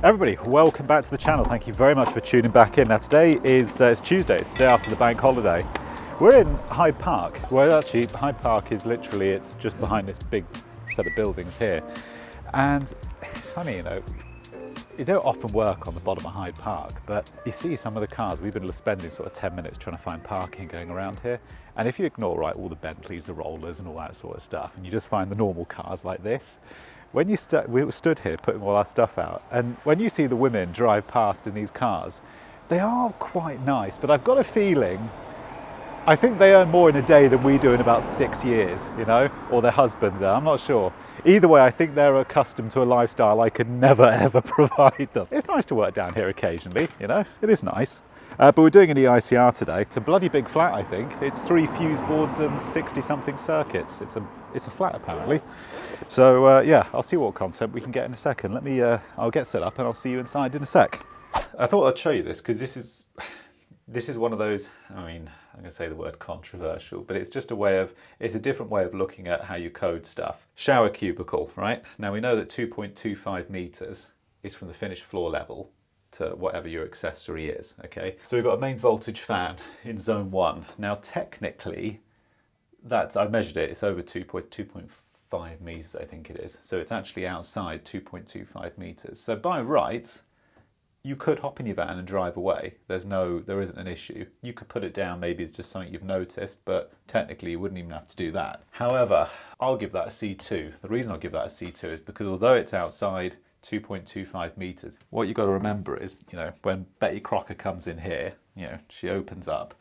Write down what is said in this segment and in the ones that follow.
Everybody, welcome back to the channel. Thank you very much for tuning back in. Now today is it's Tuesday, it's the day after the bank holiday. We're in Hyde Park. Well, actually, Hyde Park is literally, it's just behind this big set of buildings here. And it's funny, you don't often work on the bottom of Hyde Park, but you see some of the cars. We've been spending sort of 10 minutes trying to find parking going around here. And if you ignore all the Bentleys, the Rollers and all that sort of stuff, and you just find the normal cars like this, when you we stood here putting all our stuff out, and when you see the women drive past in these cars, they are quite nice, but I've got a feeling, I think they earn more in a day than we do in about 6 years, or their husbands are, I'm not sure. Either way, I think they're accustomed to a lifestyle I could never ever provide them. It's nice to work down here occasionally, it is nice. But we're doing an EICR today. It's a bloody big flat, I think. It's 3 fuse boards and 60-something circuits. It's a flat, apparently. So yeah, I'll see what content we can get in a second. I'll get set up and I'll see you inside in a sec. I thought I'd show you this because this is one of those, I'm going to say the word controversial, but it's just it's a different way of looking at how you code stuff. Shower cubicle, right? Now we know that 2.25 meters is from the finished floor level to whatever your accessory is, okay? So we've got a mains voltage fan in zone 1. Now technically, I measured it, it's over 2.5 meters, I think it is. So it's actually outside 2.25 meters. So by rights, you could hop in your van and drive away. There isn't an issue. You could put it down, maybe it's just something you've noticed, but technically you wouldn't even have to do that. However, I'll give that a C2. The reason I'll give that a C2 is because although it's outside 2.25 meters, what you've got to remember is, when Betty Crocker comes in here, she opens up,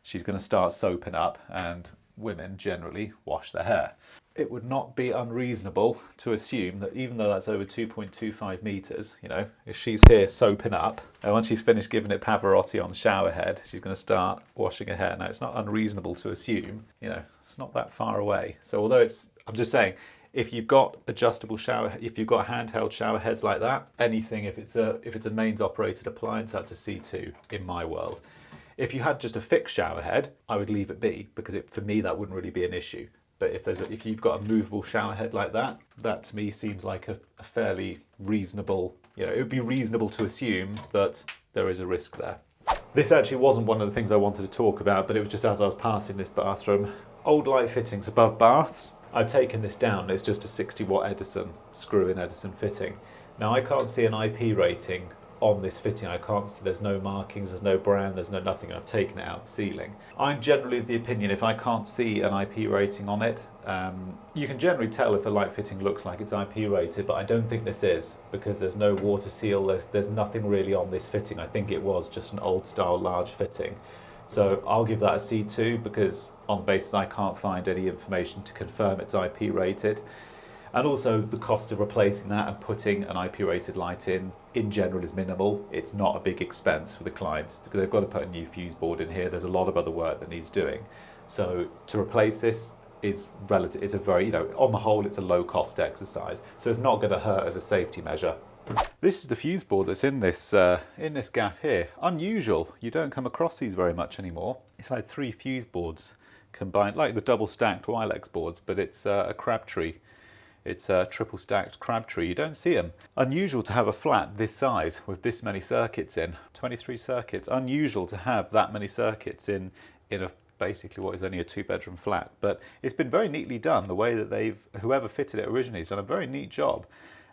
she's going to start soaping up, and women generally wash their hair. It would not be unreasonable to assume that even though that's over 2.25 meters, if she's here soaping up, and once she's finished giving it Pavarotti on the shower head, she's going to start washing her hair. Now, it's not unreasonable to assume, it's not that far away. So although I'm just saying, if you've got adjustable if you've got handheld shower heads like that, anything, if it's a mains operated appliance, that's a C2 in my world. If you had just a fixed shower head, I would leave it be, because for me that wouldn't really be an issue. But if you've got a movable shower head like that, that to me seems like a fairly reasonable, it would be reasonable to assume that there is a risk there. This actually wasn't one of the things I wanted to talk about, but it was just as I was passing this bathroom. Old light fittings above baths. I've taken this down, it's just a 60-watt Edison, screw-in Edison fitting. Now I can't see an IP rating on this fitting. I can't see, there's no markings, there's no brand, there's no nothing. I've taken it out the ceiling. I'm generally of the opinion if I can't see an IP rating on it, you can generally tell if a light fitting looks like it's IP rated, but I don't think this is, because there's no water seal, there's nothing really on this fitting. I think it was just an old style large fitting. So I'll give that a C2 because on the basis I can't find any information to confirm it's IP rated. And also the cost of replacing that and putting an IP rated light in general is minimal. It's not a big expense for the clients because they've got to put a new fuse board in here. There's a lot of other work that needs doing. So to replace this is relative. It's a very, on the whole, it's a low cost exercise. So it's not going to hurt as a safety measure. This is the fuse board that's in this gaff here. Unusual. You don't come across these very much anymore. It's like 3 fuse boards combined, like the double stacked Wilex boards, but it's a Crabtree. It's a triple stacked Crabtree. You don't see them. Unusual to have a flat this size with this many circuits in. 23 circuits. Unusual to have that many circuits in basically what is only a 2-bedroom flat. But it's been very neatly done. The way that whoever fitted it originally has done a very neat job.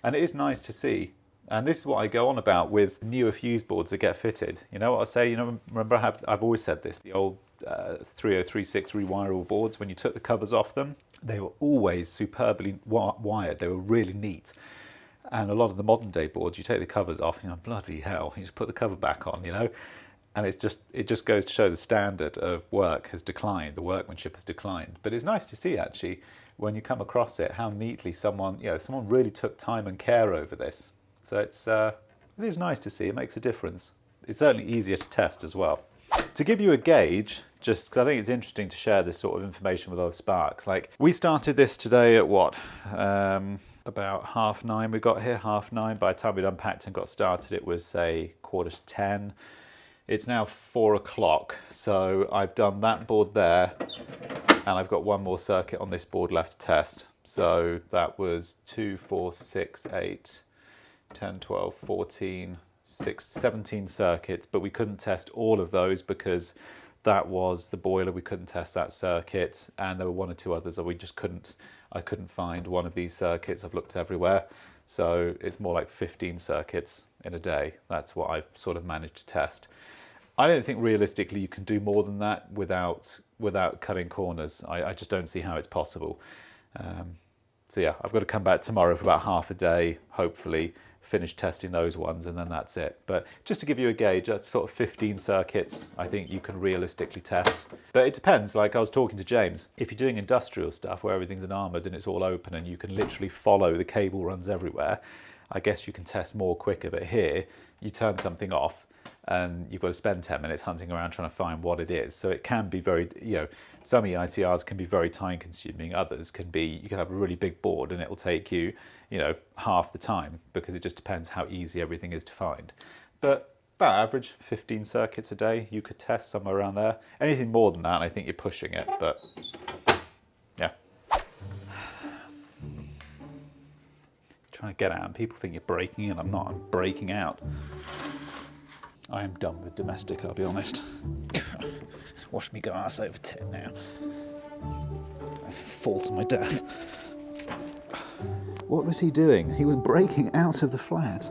And it is nice to see. And this is what I go on about with newer fuse boards that get fitted. You know what I say? Remember I've always said this, the old 3036 rewirable boards, when you took the covers off them, they were always superbly wired. They were really neat. And a lot of the modern day boards, you take the covers off, bloody hell, you just put the cover back on, and it just goes to show the standard of work has declined, the workmanship has declined. But it's nice to see actually, when you come across it, how neatly someone really took time and care over this. So it is nice to see, it makes a difference. It's certainly easier to test as well. To give you a gauge, just because I think it's interesting to share this sort of information with other Sparks. Like, we started this today at what? About 9:30 we got here, 9:30. By the time we'd unpacked and got started, it was, say, 9:45. It's now 4 o'clock, so I've done that board there, and I've got one more circuit on this board left to test. So that was 2, 4, 6, 8, 10, 12, 14, 17 circuits, but we couldn't test all of those because that was the boiler. We couldn't test that circuit, and there were one or two others that I couldn't find one of these circuits. I've looked everywhere. So it's more like 15 circuits in a day. That's what I've sort of managed to test. I don't think realistically you can do more than that without cutting corners. I just don't see how it's possible. So yeah, I've got to come back tomorrow for about half a day, hopefully finish testing those ones, and then that's it. But just to give you a gauge, that's sort of 15 circuits I think you can realistically test. But it depends. Like I was talking to James, if you're doing industrial stuff where everything's armoured and it's all open and you can literally follow the cable runs everywhere, I guess you can test more quicker. But here, you turn something off and you've got to spend 10 minutes hunting around trying to find what it is. So it can be very, some EICRs can be very time consuming. Others can be, you can have a really big board and it'll take you, half the time, because it just depends how easy everything is to find. But about average 15 circuits a day, you could test somewhere around there. Anything more than that, I think you're pushing it, but yeah. Trying to get out and people think you're breaking in. I'm not, I'm breaking out. I am done with domestic, I'll be honest. Watch me go ass over tit now. I fall to my death. What was he doing? He was breaking out of the flat.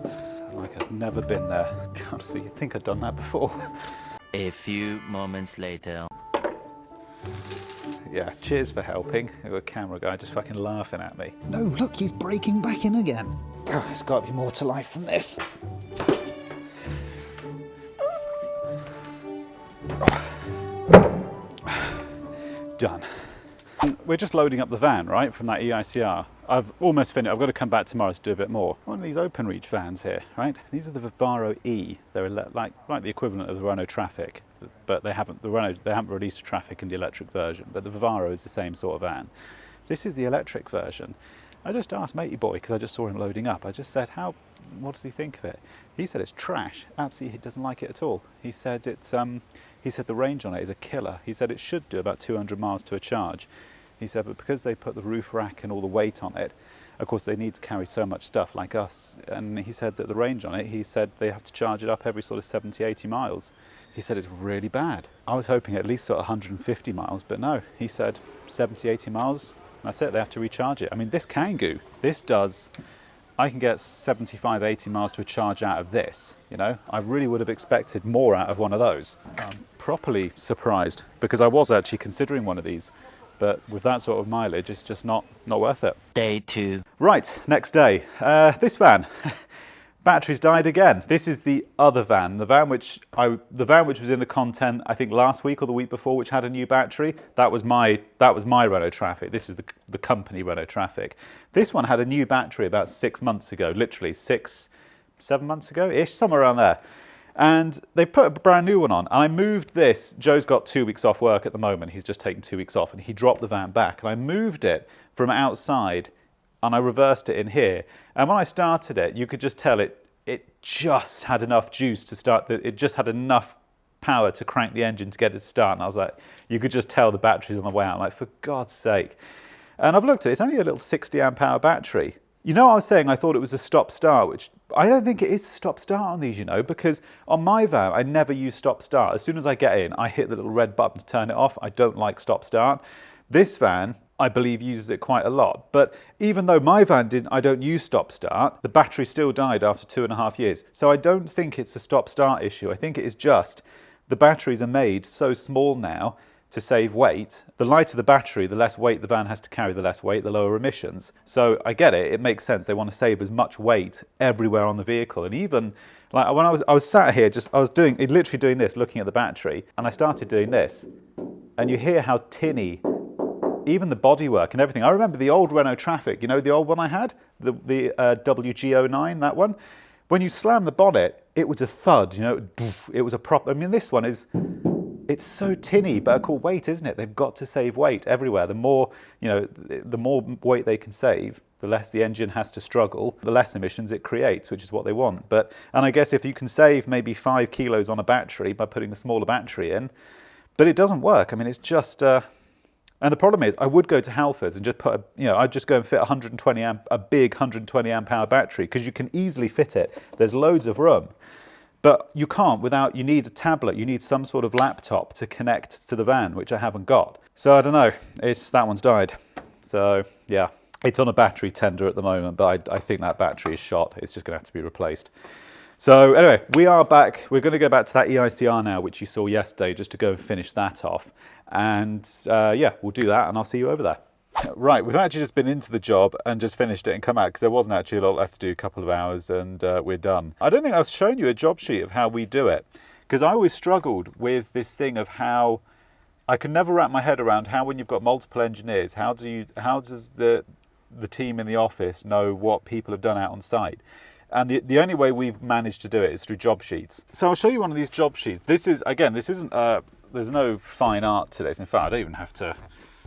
Like I'd never been there. God, so you'd think I'd done that before. A few moments later. Yeah, cheers for helping. The camera guy just fucking laughing at me. No, look, he's breaking back in again. Oh, there's got to be more to life than this. Done. We're just loading up the van, right, from that EICR. I've almost finished. I've got to come back tomorrow to do a bit more. One of these open reach vans here, right? These are the Vivaro E. They're like the equivalent of the Renault Traffic, but they haven't released a Traffic in the electric version. But the Vivaro is the same sort of van. This is the electric version. I just asked Matey Boy because I just saw him loading up. I just said, what does he think of it? He said it's trash. Absolutely, he doesn't like it at all. He said it's he said the range on it is a killer. He said it should do about 200 miles to a charge. He said, but because they put the roof rack and all the weight on it, of course they need to carry so much stuff like us. And he said that the range on it, he said they have to charge it up every sort of 70, 80 miles. He said it's really bad. I was hoping at least sort of 150 miles, but no, he said 70, 80 miles, that's it, they have to recharge it. I mean, this Kangoo, this does, I can get 75, 80 miles to a charge out of this, I really would have expected more out of one of those. I'm properly surprised because I was actually considering one of these, but with that sort of mileage, it's just not worth it. Day 2. Right, next day. This van, batteries died again. This is the other van, the van which was in the content I think last week or the week before, which had a new battery. That was my Renault Traffic. This is the company Renault Traffic. This one had a new battery about 6 months ago, literally 7 months ago-ish, somewhere around there. And they put a brand new one on. And I moved this. Joe's got 2 weeks off work at the moment. He's just taken 2 weeks off, and he dropped the van back. And I moved it from outside, and I reversed it in here. And when I started it, you could just tell it just had enough juice to start. It just had enough power to crank the engine to get it to start. And I was like, you could just tell the battery's on the way out. I'm like, for God's sake. And I've looked at it. It's only a little 60 amp hour battery. I was saying I thought it was a stop-start, which I don't think it is stop-start on these, because on my van, I never use stop-start. As soon as I get in, I hit the little red button to turn it off. I don't like stop-start. This van, I believe, uses it quite a lot. But even though my van I don't use stop-start, the battery still died after 2.5 years. So I don't think it's a stop-start issue. I think it is just the batteries are made so small now to save weight. The lighter the battery, the less weight the van has to carry, the less weight, the lower emissions. So I get it, it makes sense. They want to save as much weight everywhere on the vehicle. And even like when I was sat here, literally doing this, looking at the battery, and I started doing this, and you hear how tinny, even the bodywork and everything. I remember the old Renault Traffic, the old one I had, the WG09, that one. When you slam the bonnet, it was a thud, it was a proper, this one is, it's so tinny, but of course weight, isn't it? They've got to save weight everywhere. The more, the more weight they can save, the less the engine has to struggle, the less emissions it creates, which is what they want. And I guess if you can save maybe 5 kilos on a battery by putting the smaller battery in, but it doesn't work. It's just, And the problem is, I would go to Halfords and just put I'd just go and fit a big 120 amp hour battery, because you can easily fit it. There's loads of room. But you can't without, you need a tablet, you need some sort of laptop to connect to the van, which I haven't got. So I don't know, that one's died. So yeah, it's on a battery tender at the moment, but I think that battery is shot. It's just gonna have to be replaced. So anyway, we are back. We're gonna go back to that EICR now, which you saw yesterday, just to go and finish that off. And yeah, we'll do that and I'll see you over there. Right, we've actually just been into the job and just finished it and come out, because there wasn't actually a lot left to do, a couple of hours, and we're done. I don't think I've shown you a job sheet of how we do it, because I always struggled with this thing of how I can never wrap my head around how, when you've got multiple engineers, how does the team in the office know what people have done out on site? And the only way we've managed to do it is through job sheets. So I'll show you one of these job sheets. This isn't there's no fine art to this. In fact, I don't even have to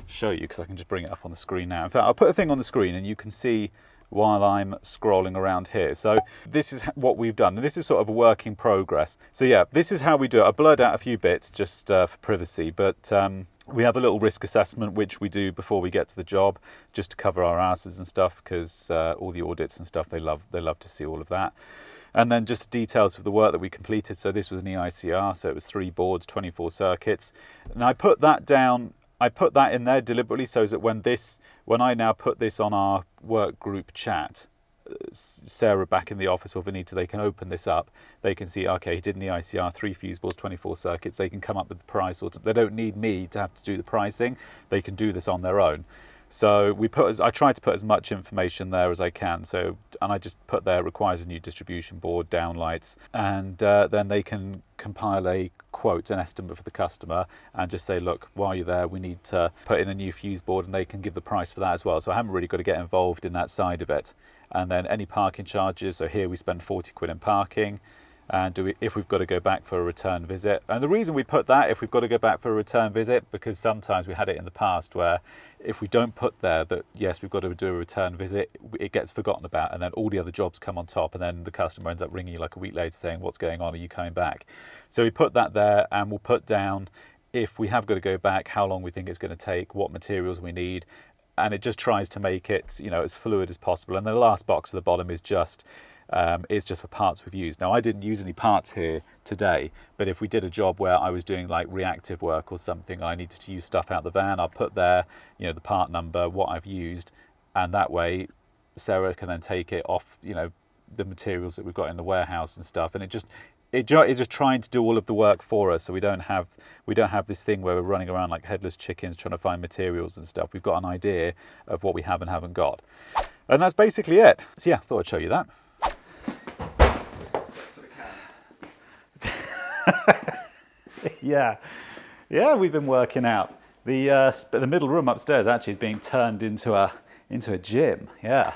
show you, because I can just bring it up on the screen now. In fact, I'll put a thing on the screen and you can see while I'm scrolling around here. So this is what we've done, and this is sort of a work in progress. So yeah, this is how we do it. I blurred out a few bits just for privacy, but we have a little risk assessment which we do before we get to the job, just to cover our asses and stuff, because all the audits and stuff, they love to see all of that. And then just details of the work that we completed. So this was an EICR, so it was 3 boards, 24 circuits. And I put that down, I put that in there deliberately so that when I now put this on our work group chat, Sarah back in the office or Vanita, they can open this up. They can see, okay, he did an EICR, 3 fuseboards, 24 circuits. They can come up with the price. They don't need me to have to do the pricing. They can do this on their own. So I try to put as much information there as I can. And I just put there, requires a new distribution board, downlights, and then they can compile a quote, an estimate for the customer, and just say, look, while you're there, we need to put in a new fuse board, and they can give the price for that as well. So I haven't really got to get involved in that side of it. And then any parking charges. So here we spend 40 quid in parking. And if we've got to go back for a return visit. And the reason we put that, if we've got to go back for a return visit, because sometimes we had it in the past where if we don't put there that, yes, we've got to do a return visit, it gets forgotten about, and then all the other jobs come on top, and then the customer ends up ringing you like a week later saying, what's going on, are you coming back? So we put that there, and we'll put down, if we have got to go back, how long we think it's going to take, what materials we need, and it just tries to make it, as fluid as possible. And the last box at the bottom is just for parts we've used. Now, I didn't use any parts here today, but if we did a job where I was doing like reactive work or something, I needed to use stuff out the van, I'll put there, the part number, what I've used, and that way Sarah can then take it off, the materials that we've got in the warehouse and stuff. And it's just trying to do all of the work for us, so we don't have this thing where we're running around like headless chickens trying to find materials and stuff. We've got an idea of what we have and haven't got, and that's basically it. So yeah, thought I'd show you that. Yeah, we've been working out. The middle room upstairs actually is being turned into a gym. Yeah,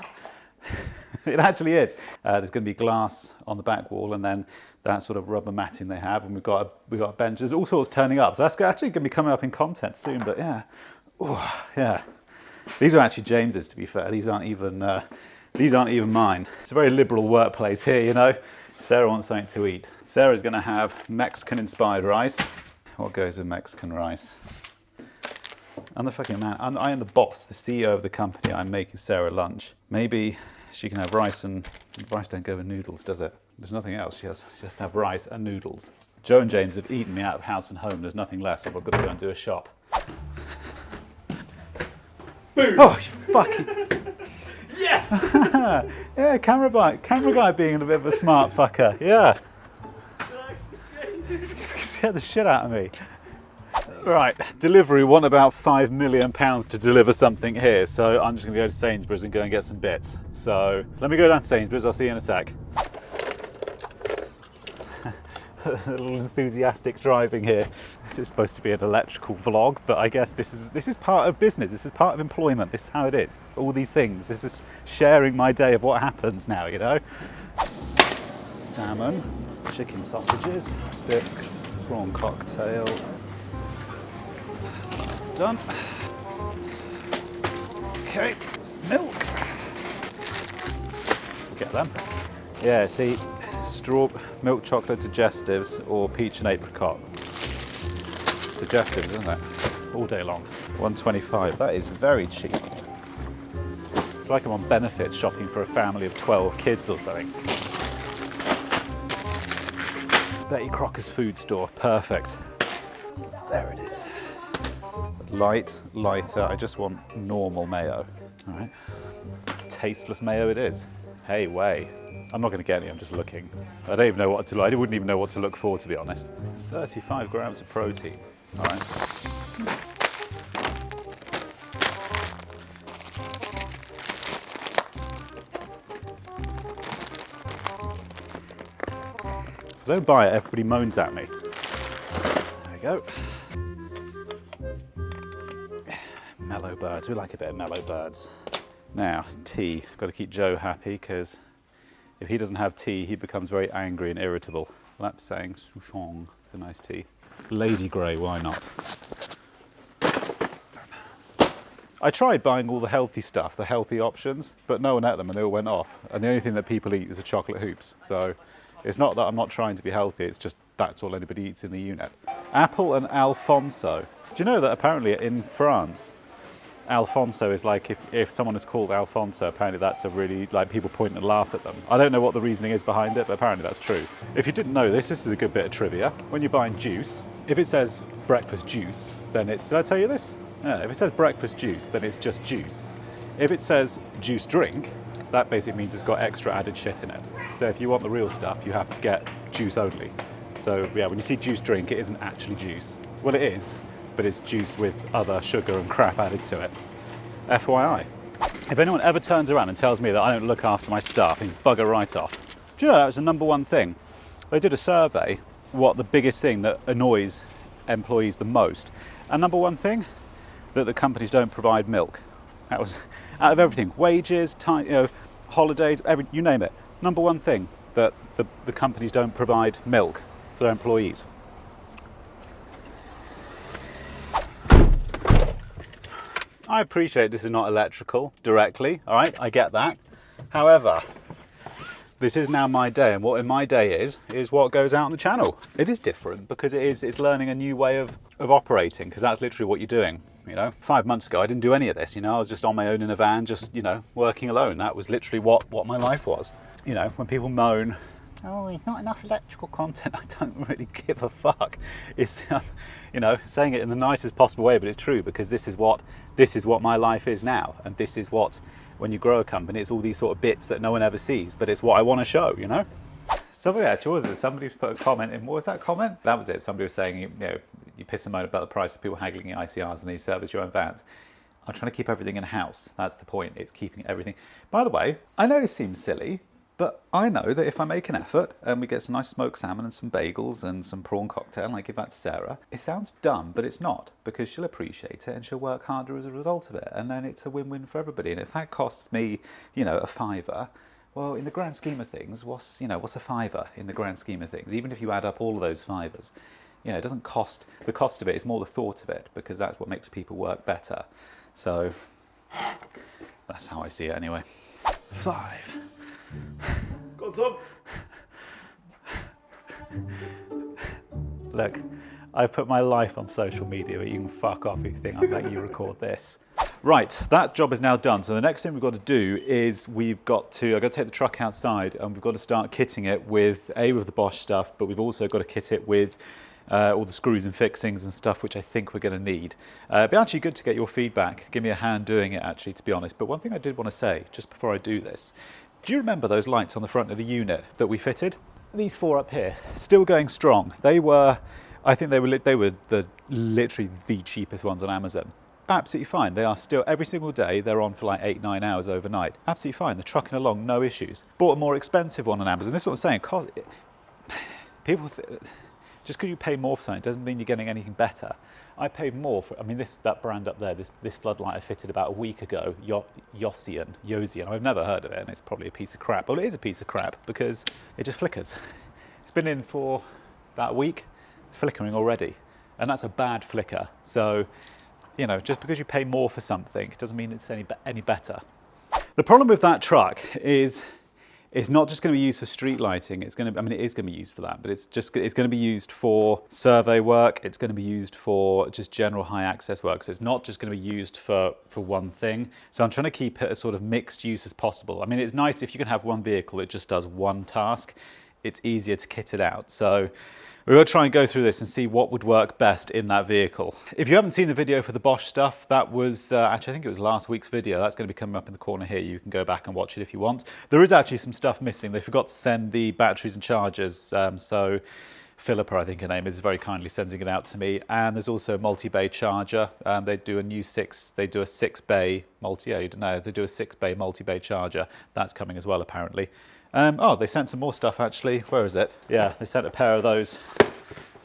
it actually is. There's going to be glass on the back wall, and then that sort of rubber matting they have, and we've got a bench. There's all sorts turning up, so that's actually going to be coming up in content soon. But yeah, yeah. These are actually James's, to be fair. These aren't even mine. It's a very liberal workplace here, Sarah wants something to eat. Sarah's going to have Mexican-inspired rice. What goes with Mexican rice? I'm the fucking man. I am the boss, the CEO of the company. I'm making Sarah lunch. Maybe she can have rice, and rice don't go with noodles, does it? There's nothing else. She has to have rice and noodles. Joe and James have eaten me out of house and home. There's nothing left, so I've got to go and do a shop. Boom! Oh, you fucking... Yes! Yeah, camera guy being a bit of a smart fucker. Yeah. Scared the shit out of me. Right, delivery. Want about £5 million to deliver something here, so I'm just going to go to Sainsbury's and go and get some bits. So let me go down to Sainsbury's. I'll see you in a sec. A little enthusiastic driving here. This is supposed to be an electrical vlog, but I guess this is part of business. This is part of employment. This is how it is. All these things. This is sharing my day of what happens now, Salmon, chicken sausages, sticks, prawn cocktail. Done. Okay, some milk. Get them. Yeah, see. Milk chocolate digestives or peach and apricot. Digestives, isn't it? all day long. 125, that is very cheap. It's like I'm on benefits shopping for a family of 12 kids or something. Betty Crocker's food store, perfect. There it is. Light, lighter, I just want normal mayo. All right, tasteless mayo it is. Hey, way. I'm not going to get any, I'm just looking. I don't even know what to look, I wouldn't even know what to look for, to be honest. 35 grams of protein, all right. If I don't buy it, everybody moans at me. There we go. Mellow birds, we like a bit of mellow birds. Now, tea. Got to keep Joe happy because if he doesn't have tea, he becomes very angry and irritable. Well, that's saying souchong. It's a nice tea. Lady Grey, why not? I tried buying all the healthy stuff, the healthy options, but no one ate them and they all went off. And the only thing that people eat is the chocolate hoops. So it's not that I'm not trying to be healthy, it's just that's all anybody eats in the unit. Apple and Alfonso. Do you know that apparently in France, Alfonso is like, if someone is called Alfonso, apparently that's a really, like, people point and laugh at them. I don't know what the reasoning is behind it, but apparently that's true. If you didn't know this is a good bit of trivia. When you're buying juice, if it says breakfast juice, then it's, did I tell you this? Yeah, if it says breakfast juice, then it's just juice. If it says juice drink, that basically means it's got extra added shit in it. So if you want the real stuff, you have to get juice only. So yeah, when you see juice drink, it isn't actually juice. Well, it is, but it's juice with other sugar and crap added to it. FYI. If anyone ever turns around and tells me that I don't look after my staff, then bugger right off. Do you know that was the #1 thing? They did a survey, what the biggest thing that annoys employees the most. And #1 thing, that the companies don't provide milk. That was, out of everything, wages, time, you know, holidays, you name it. #1 thing, that the companies don't provide milk for their employees. I appreciate this is not electrical directly, all right, I get that. However, this is now my day, and what in my day is what goes out on the channel. It is different because it's learning a new way of operating, because that's literally what you're doing. You know, 5 months ago I didn't do any of this, you know, I was just on my own in a van, just, you know, working alone. That was literally what my life was. You know, when people moan, oh, there's not enough electrical content, I don't really give a fuck. It's, you know, saying it in the nicest possible way, but it's true, because this is what my life is now, and this is what, when you grow a company, it's all these sort of bits that no one ever sees, but it's what I want to show, you know. Somebody actually, what was it? Somebody put a comment in, what was that comment? That was it, somebody was saying, you know, you piss and moan about the price of people haggling EICRs and these service your own vans. I'm trying to keep everything in-house, that's the point, it's keeping everything. By the way, I know it seems silly, but I know that if I make an effort and we get some nice smoked salmon and some bagels and some prawn cocktail and I give that to Sarah, it sounds dumb, but it's not, because she'll appreciate it and she'll work harder as a result of it, and then it's a win-win for everybody. And if that costs me, you know, a £5, well, in the grand scheme of things, what's a £5 in the grand scheme of things? Even if you add up all of those fivers, you know, it doesn't cost, the cost of it, it's more the thought of it, because that's what makes people work better. So that's how I see it anyway. 5. Go on, Tom. Look, I've put my life on social media, but you can fuck off if you think I'm letting you record this. Right, that job is now done. So the next thing we've got to do is I've got to take the truck outside, and we've got to start kitting it with the Bosch stuff, but we've also got to kit it with all the screws and fixings and stuff, which I think we're going to need. It'd be actually good to get your feedback. Give me a hand doing it, actually, to be honest. But one thing I did want to say, just before I do this, do you remember those lights on the front of the unit that we fitted? These 4 up here, still going strong. They were, I think they were literally the cheapest ones on Amazon. Absolutely fine. They are still, every single day, they're on for like 8-9 hours overnight. Absolutely fine. They're trucking along, no issues. Bought a more expensive one on Amazon. This is what I'm saying. People, just because you pay more for something doesn't mean you're getting anything better. I paid more for, I mean, that brand up there, this floodlight I fitted about a week ago, Yosian. I've never heard of it, and it's probably a piece of crap. Well, it is a piece of crap because it just flickers. It's been in for about a week, flickering already, and that's a bad flicker. So, you know, just because you pay more for something doesn't mean it's any better. The problem with that truck is it's not just going to be used for street lighting. It's going to, I mean, it is going to be used for that, but it's going to be used for survey work. It's going to be used for just general high access work. So it's not just going to be used for one thing. So I'm trying to keep it as sort of mixed use as possible. I mean, it's nice if you can have one vehicle that just does one task. It's easier to kit it out. So we're going to try and go through this and see what would work best in that vehicle. If you haven't seen the video for the Bosch stuff, that was actually, I think it was last week's video. That's going to be coming up in the corner here. You can go back and watch it if you want. There is actually some stuff missing. They forgot to send the batteries and chargers. So Philippa, I think her name is, very kindly sending it out to me. And there's also a multi-bay charger. They do a 6-bay multi-bay charger. That's coming as well, apparently. Oh, they sent some more stuff actually. Where is it? Yeah, they sent a pair of those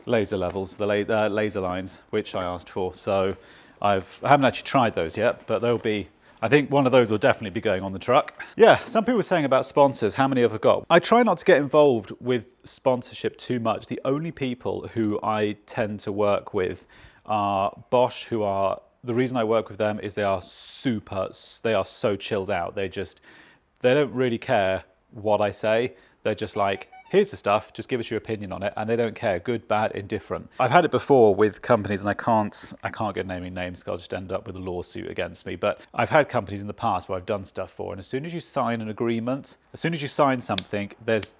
laser levels, the laser lines, which I asked for. So I haven't actually tried those yet, but they'll be, I think one of those will definitely be going on the truck. Yeah, some people were saying about sponsors, how many have I got? I try not to get involved with sponsorship too much. The only people who I tend to work with are Bosch, the reason I work with them is they are so chilled out. They don't really care what I say. They're just like, here's the stuff, just give us your opinion on it, and they don't care, good, bad, indifferent. I've had it before with companies, and I can't get naming names because I'll just end up with a lawsuit against me, but I've had companies in the past where I've done stuff for, and as soon as you sign an agreement, as soon as you sign something, it's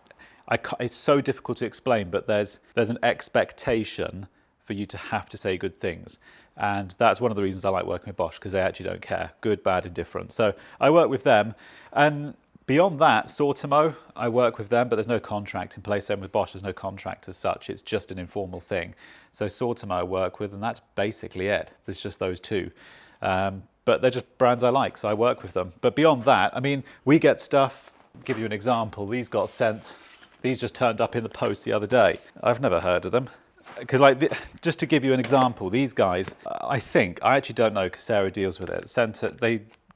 so difficult to explain, but there's an expectation for you to have to say good things. And that's one of the reasons I like working with Bosch, because they actually don't care, good, bad, indifferent. So I work with them, and beyond that, Sortimo, I work with them, but there's no contract in place. Same with Bosch, there's no contract as such. It's just an informal thing. So Sortimo I work with, and that's basically it. There's just those two. But they're just brands I like, so I work with them. But beyond that, I mean, we get stuff. I'll give you an example. These got sent. These just turned up in the post the other day. I've never heard of them. Because just to give you an example, these guys, I actually don't know because Sarah deals with it,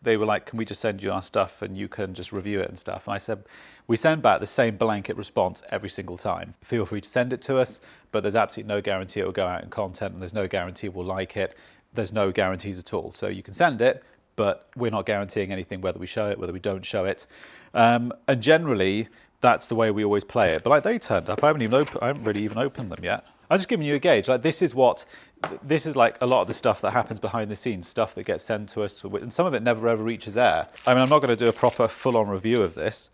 they were like, can we just send you our stuff and you can just review it and stuff? And I said, we send back the same blanket response every single time. Feel free to send it to us, but there's absolutely no guarantee it will go out in content, and there's no guarantee we'll like it. There's no guarantees at all. So you can send it, but we're not guaranteeing anything, whether we show it, whether we don't show it. And generally, that's the way we always play it. But like, they turned up, I haven't really even opened them yet. I'm just giving you a gauge. Like, this is like a lot of the stuff that happens behind the scenes, stuff that gets sent to us, and some of it never ever reaches air. I mean, I'm not going to do a proper full-on review of this,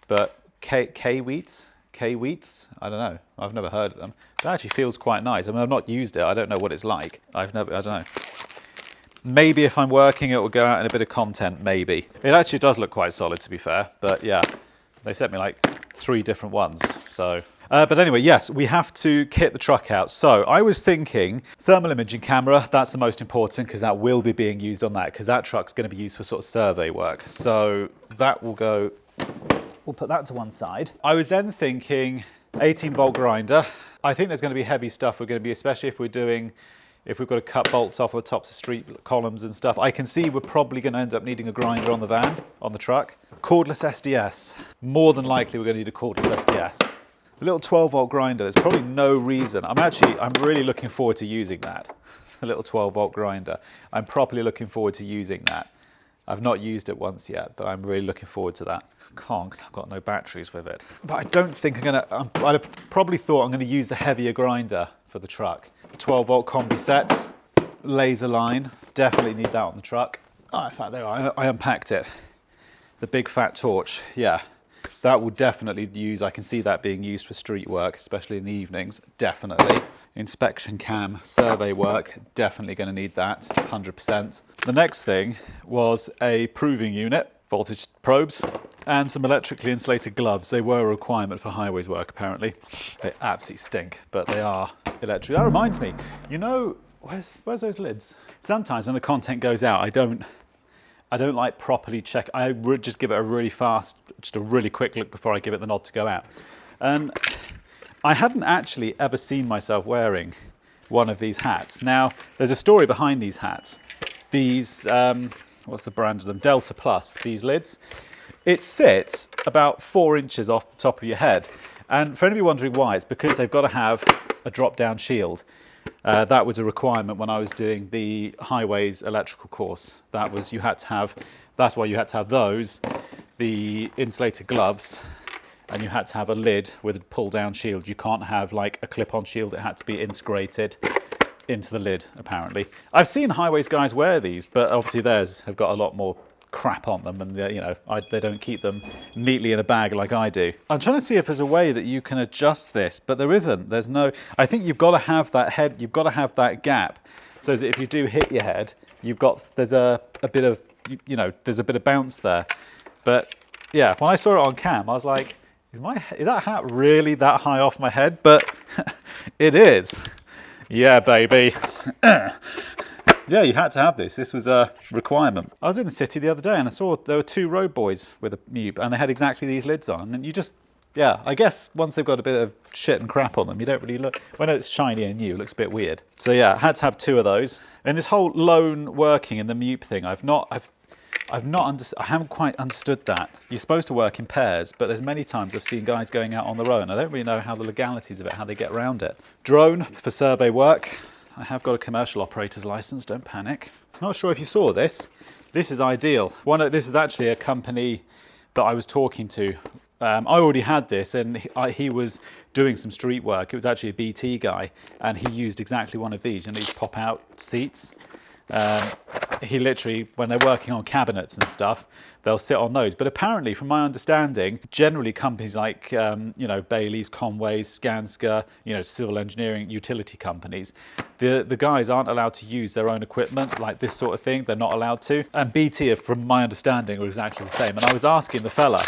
but K-Wheats, I don't know. I've never heard of them. It actually feels quite nice. I mean, I've not used it. I don't know what it's like. I don't know. Maybe if I'm working, it will go out in a bit of content, maybe. It actually does look quite solid, to be fair, but yeah, they sent me like 3 different ones, so. But anyway, yes, we have to kit the truck out. So I was thinking thermal imaging camera, that's the most important because that will be being used on that, because that truck's going to be used for sort of survey work. So that will go, we'll put that to one side. I was then thinking 18-volt grinder. I think there's going to be heavy stuff. We're going to be, especially if we've got to cut bolts off the tops of street columns and stuff. I can see we're probably going to end up needing a grinder on the truck. Cordless SDS. More than likely we're going to need a cordless SDS. The little 12-volt grinder, there's probably no reason. I'm really looking forward to using that. The little 12-volt grinder. I'm properly looking forward to using that. I've not used it once yet, but I'm really looking forward to that. I can't, because I've got no batteries with it. But I don't think I'd probably thought I'm going to use the heavier grinder for the truck. 12-volt combi set, laser line, definitely need that on the truck. Oh, in fact, there I unpacked it. The big fat torch, yeah. That will definitely I can see that being used for street work, especially in the evenings, definitely. Inspection cam, survey work, definitely going to need that, 100%. The next thing was a proving unit, voltage probes, and some electrically insulated gloves. They were a requirement for highways work, apparently. They absolutely stink, but they are electric. That reminds me, you know, where's those lids? Sometimes when the content goes out, I don't like properly check. I would just give it a really fast, just a really quick look before I give it the nod to go out. And I hadn't actually ever seen myself wearing one of these hats. Now, there's a story behind these hats. These, what's the brand of them? Delta Plus, these lids. It sits about 4 inches off the top of your head. And for anybody wondering why, it's because they've got to have a drop-down shield. That was a requirement when I was doing the highways electrical course. That's why you had to have those. the insulated gloves, and you had to have a lid with a pull-down shield. You can't have like a clip-on shield. It had to be integrated into the lid, apparently. I've seen highways guys wear these, but obviously theirs have got a lot more crap on them, and you know, they don't keep them neatly in a bag like I do. I'm trying to see if there's a way that you can adjust this, but there isn't. There's no. I think you've got to have that head. You've got to have that gap, so that if you do hit your head, there's a bit of, you know, there's a bit of bounce there. But yeah, when I saw it on cam, I was like, is that hat really that high off my head? But it is. Yeah, baby. Yeah, you had to have this. This was a requirement. I was in the city the other day and I saw there were 2 road boys with a mube and they had exactly these lids on. And you just, yeah, I guess once they've got a bit of shit and crap on them, you don't really look, when it's shiny and new, it looks a bit weird. So yeah, I had to have 2 of those. And this whole lone working in the mube thing, I haven't quite understood that. You're supposed to work in pairs, but there's many times I've seen guys going out on their own. I don't really know how the legalities of it, how they get around it. Drone for survey work. I have got a commercial operator's license, don't panic. Not sure if you saw this. This is ideal. This is actually a company that I was talking to. I already had this, and he was doing some street work. It was actually a BT guy, and he used exactly one of these, and these pop-out seats. He literally, when they're working on cabinets and stuff, they'll sit on those. But apparently, from my understanding, generally companies like, you know, Bailey's, Conway's, Skanska, you know, civil engineering, utility companies, the guys aren't allowed to use their own equipment, like this sort of thing. They're not allowed to. And BT, from my understanding, are exactly the same. And I was asking the fella,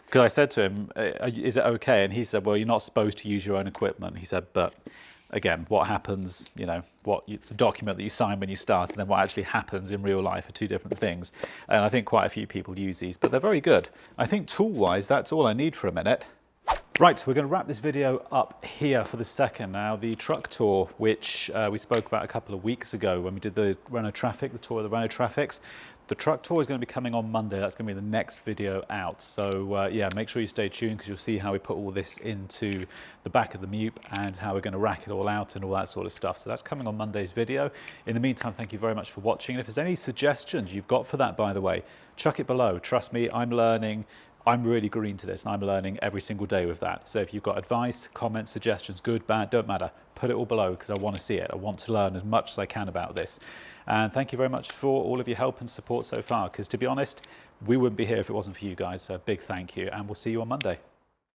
because I said to him, is it okay? And he said, well, you're not supposed to use your own equipment. He said, but again, what happens, you know, the document that you sign when you start and then what actually happens in real life are 2 different things. And I think quite a few people use these, but they're very good. I think tool-wise, that's all I need for a minute. Right, we're going to wrap this video up here for the second. Now, the truck tour, which we spoke about a couple of weeks ago when we did the Renault Traffic, the tour of the Renault Traffics. The truck tour is going to be coming on Monday. That's going to be the next video out. So yeah, make sure you stay tuned because you'll see how we put all this into the back of the Mute and how we're going to rack it all out and all that sort of stuff. So that's coming on Monday's video. In the meantime, thank you very much for watching. And if there's any suggestions you've got for that, by the way, chuck it below. Trust me, I'm learning. I'm really green to this and I'm learning every single day with that. So if you've got advice, comments, suggestions, good, bad, don't matter, put it all below because I want to see it. I want to learn as much as I can about this. And thank you very much for all of your help and support so far, because to be honest, we wouldn't be here if it wasn't for you guys. So a big thank you, and we'll see you on Monday.